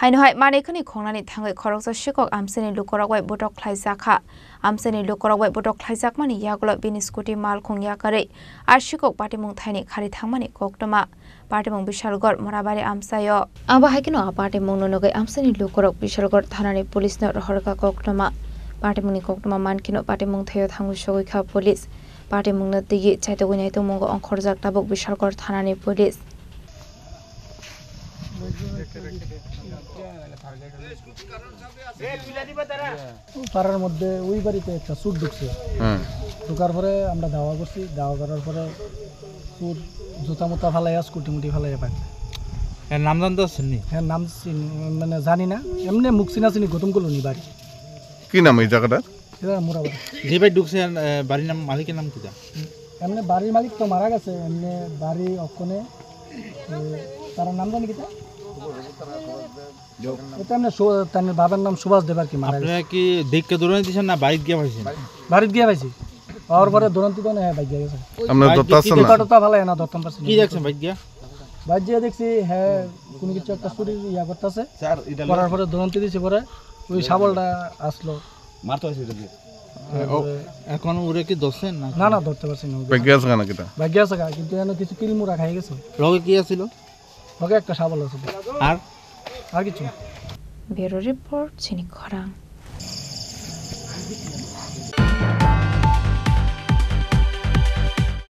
Hainohai Manikani Konani Tangai Koroksa Shikok Amseni Lukorawai Botok Klaisaka Amseni Lukorawai Botok Klaisak Mani Yagolo Biniskuti Mal Kong Yakare Ashikok Patimung Tani Kari Tangmani Koktoma Patimung Bishalgor Morabari Amsayo Aba Hakino Patimung Nonogai Amseni Lukorok Bishalgor Thanani Police Not Horka Koktoma Patimuni Koktoma Mankino Patimung Tayo Tangu Shogika Police Patimung Nati Chaitawinai Tumungo on Korzak Tabok Bishalgor Thanani Police পাড়ার মধ্যে ওই বাড়িতে একটা চুর ঢুকছে ঢোকার পরে আমরা দাওয়া করছি দাওয়া করার পরে চুর জুতা মোতা ফালাইয়া স্কুটি মুটি ফালাইয়া পাই এর নাম জানতে পারছেন নি হ্যাঁ নাম মানে জানি না এমনি মুখ চিনা চিনি গৌতম কলোনি বাড়ি কি নাম এই জায়গাটা এটা মোরাবাড়ি যে ভাই ঢুকছে বাড়ির নাম মালিকের নাম কি এমনি বাড়ির মালিক তো মারা গেছে এমনি বাড়ি অক্ষণে তার নাম জানি কিটা এটা এমনি তার বাবার নাম সুভাষ দেবার কি মারা আপনারা কি দেখকে দৌড়ানি দিয়েছেন না বাড়িতে গিয়ে পাইছেন বাড়িতে গিয়ে পাইছি আর পরে দৌড়ান্তি তো না বাইক গিয়ে গেছে আমরা দত্তাছেন না টোটা ভালো না দত্তম পারছি কি দেখছেন বাইক গিয়া বাইক গিয়ে দেখছি হ্যাঁ কোনো কিছু একটা চুরি ইয়া করতেছে করার পরে দৌড়ান্তি দিয়েছে পরে ওই শাবলটা আসলো মারতে হয়েছে এটা দিয়ে এখন ওরে কি দছেন না না না ধরতে পারছি না বাইক আছে না কিটা বাইক আছে কিন্তু এনে কিছু কিলমুরা খাই গেছে লগে কি আছিল লগে একটা শাবল আছে আর কিছু Bureau Report Chini Korang